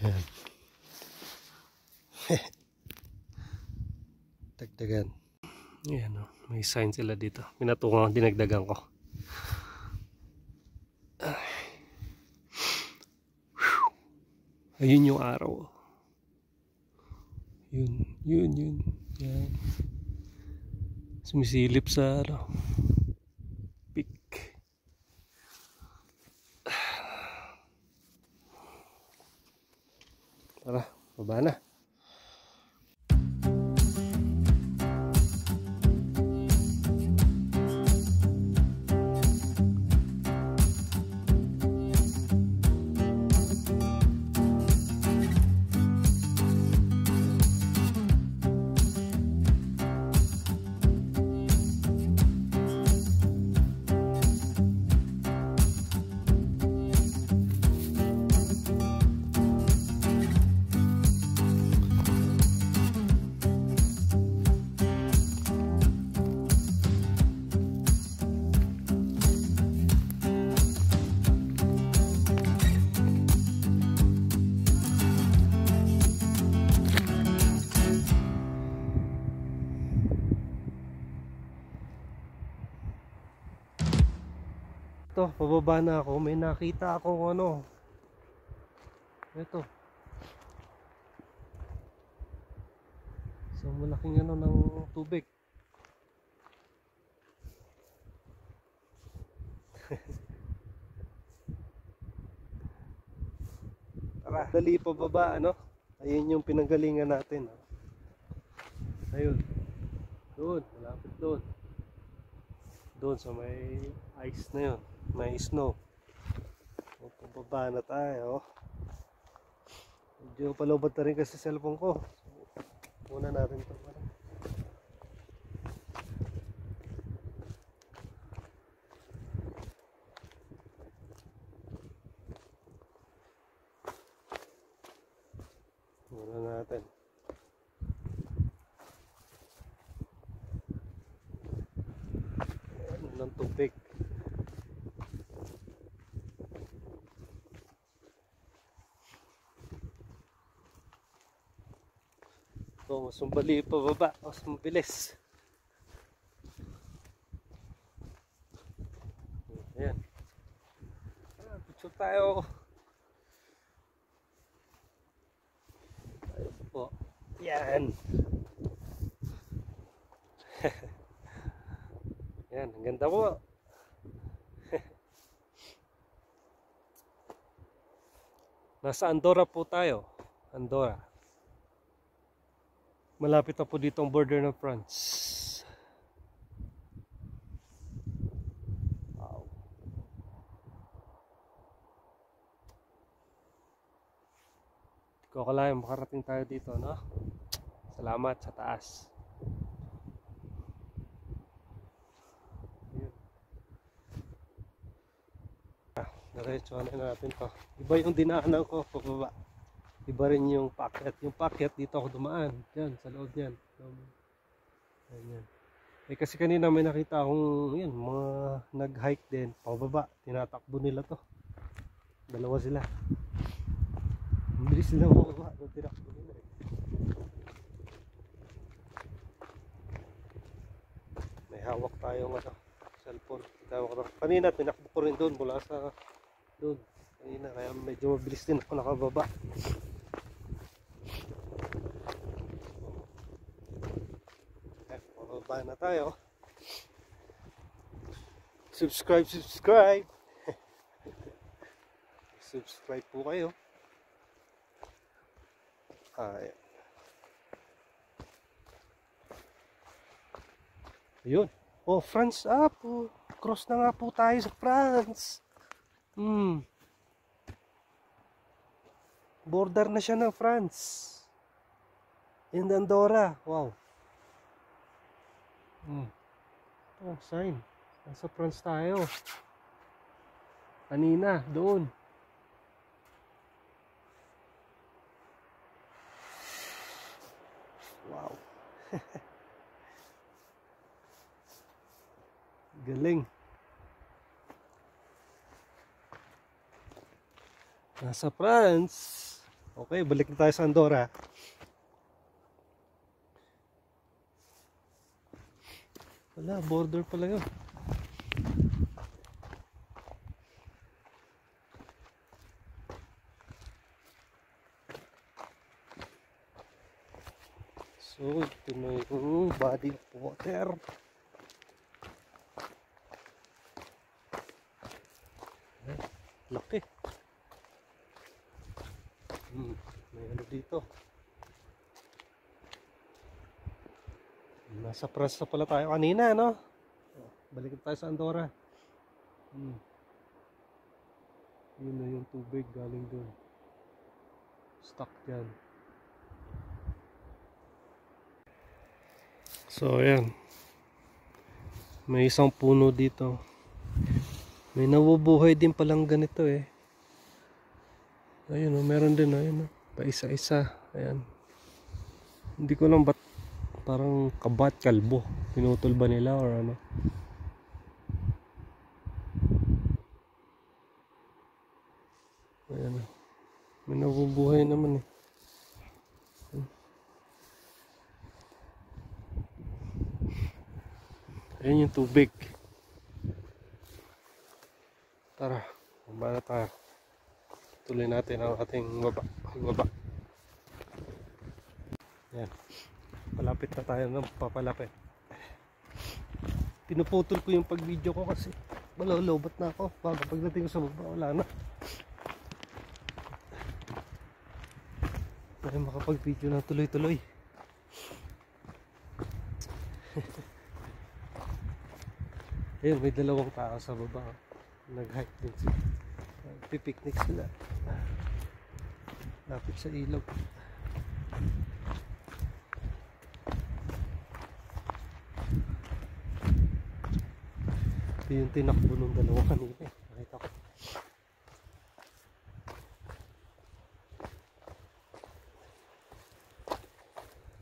Yan. Dagdagan. Ayan o, may sign sila dito. Pinatungan, dinagdagan ko. Ayun yung araw. Yun. Yan. Sumisilip sa ano, peak. Tara, baba na. Ito, pababa na ako. May nakita akong ano. Ito. So malaking ano ng tubig. Tara, dali pababa ano. Ayun yung pinanggalingan natin. Ayun. Doon, malapit doon. Doon sa may ice na yun. May snow. O, pababa na tayo. Medyo palobot na rin kasi cellphone ko. So, muna natin ito. Muna natin. Ayan, ng tubig. So, mas mabali pababa, mas mabilis. Ayan. Picture tayo. Ayun po. Yan. Yan, ang ganda po. Nasa Andorra po tayo. Andorra. Malapit na po dito ang border ng France. Wow. Hindi ko akalain makarating tayo dito, no? Salamat sa taas. Diretso na natin to. Iba yung dinaanan ko pababa. Iba rin yung packet. Yung packet dito ako dumaan. Yan, sa loob yan. Yan. Eh kasi kanina may nakita akong yan, mga nag-hike din. Pababa. Tinatakbo nila to. Dalawa sila. Bilis sila pababa. Tinakbo nila eh. May hawak tayong ano, cellphone. Kanina tinakbo ko rin doon mula sa doon. Kanina kaya medyo mabilis din ako nakababa. Pababa na tayo. Subscribe. Subscribe po kayo. Ayan. Ayun. Oh, France po. Cross na nga po tayo sa France. Border na siya ng France. In Andorra. Wow. Oh, sign. Nasa France tayo. Kanina, doon. Wow. Galing. Nasa France. Okay, balik na tayo sa Andorra. Wala, border pala yun. So, ito na yung body of water. Laki. May ano dito. Nasa press na pala tayo kanina, no? Balik tayo sa Andorra. Yun na yung tubig galing dun. Stuck dyan. So, ayan. May isang puno dito. May nabubuhay din palang ganito eh. Ayun, meron din, ayun, pa isa-isa. Ayan. Hindi ko lang ba't parang kabat, kalbo. Pinutol ba nila or ano? Ayan. May nabubuhay naman eh. Ayan yung tubig. Tara, baba na tayo. Tuloy natin ang ating baba. Ayan. Palapit na tayo ng papalapit. Pinuputol ko yung pag-video ko kasi malolobat na ako. Bago pagdating ko sa baba, wala na. Ay, makapag-video na tuloy-tuloy. Ayun, may dalawang tao sa baba. Nag-hike din sila. Pipiknik sila. Lapit sa ilog. Ito yung tinakbo ng dalawa kanina eh. Nakita ko.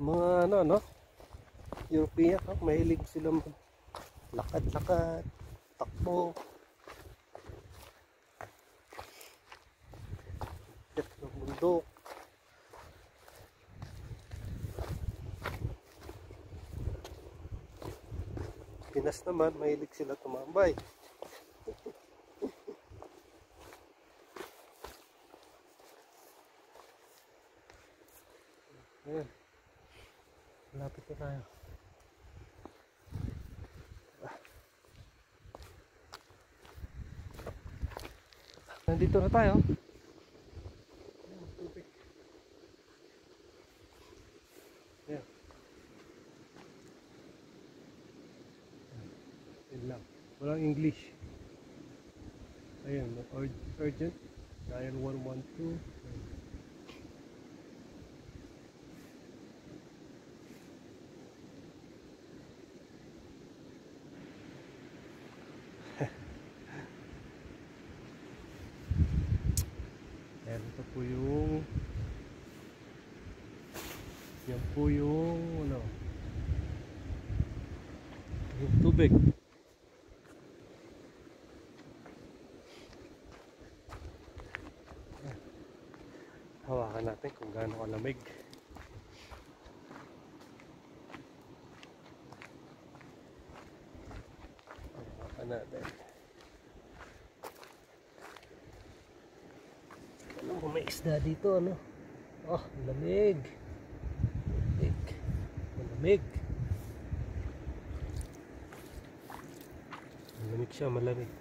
Mga ano, European, mahilig sila lakad-lakad, takbo. Jet ng bundok. Pinas naman, mahilig sila tumambay. Ayan. Malapit na tayo. Nandito na tayo. Tubig. Ayan. Ayan lang. Walang English. Ayan. Urgent. Dial 112. Ayan, ito po yung yan po yung ano, yung tubig. Ayan. Hawakan natin kung gaano kalamig. Hawakan natin. Alam ko may isda dito, ano? Oh, lamig. Malamig. Malamig siya, malamig.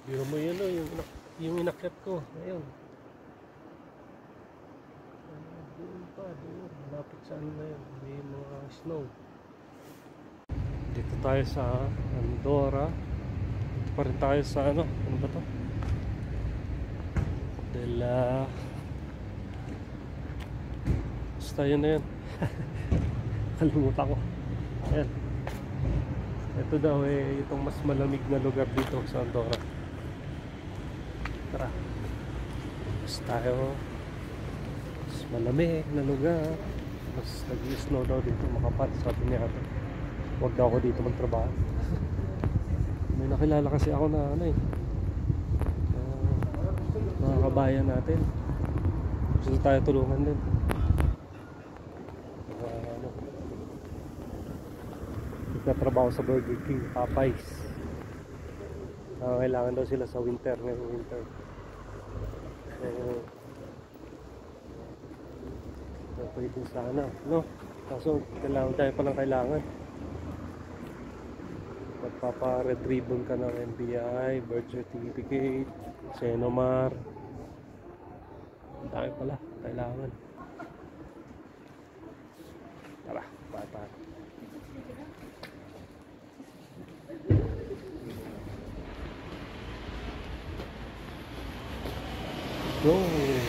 Biro mo yun, yung inakyat ko. Ayun. Doon pa, doon. Malapit sa ano na yun. May mga snow. Dito tayo sa Andorra. Dito pa rin tayo sa ano ba to? Basta yun na yun. Kalimutan ko. Ayan. Ito daw eh, itong mas malamig na lugar dito sa Andorra. Tara. Mas tayo. Mas malamig na lugar. Mas nag-snow daw dito, makapal. Sabi niya ito. Huwag daw ako dito magtrabaho. May nakilala kasi ako na ano eh, mga kabayan natin. Gusto tayo tulungan din. Ano, nagtatrabaho sa Burger King, Popeyes. Kailangan daw sila sa winter, ngayong winter. Pwede sana, no? Kaso, kailangan tayo palang kailangan. Magpapa-red ribbon ka ng NBI, birth certificate, Senomar. Ang dami pala, kailangan. Tara, bata. Go!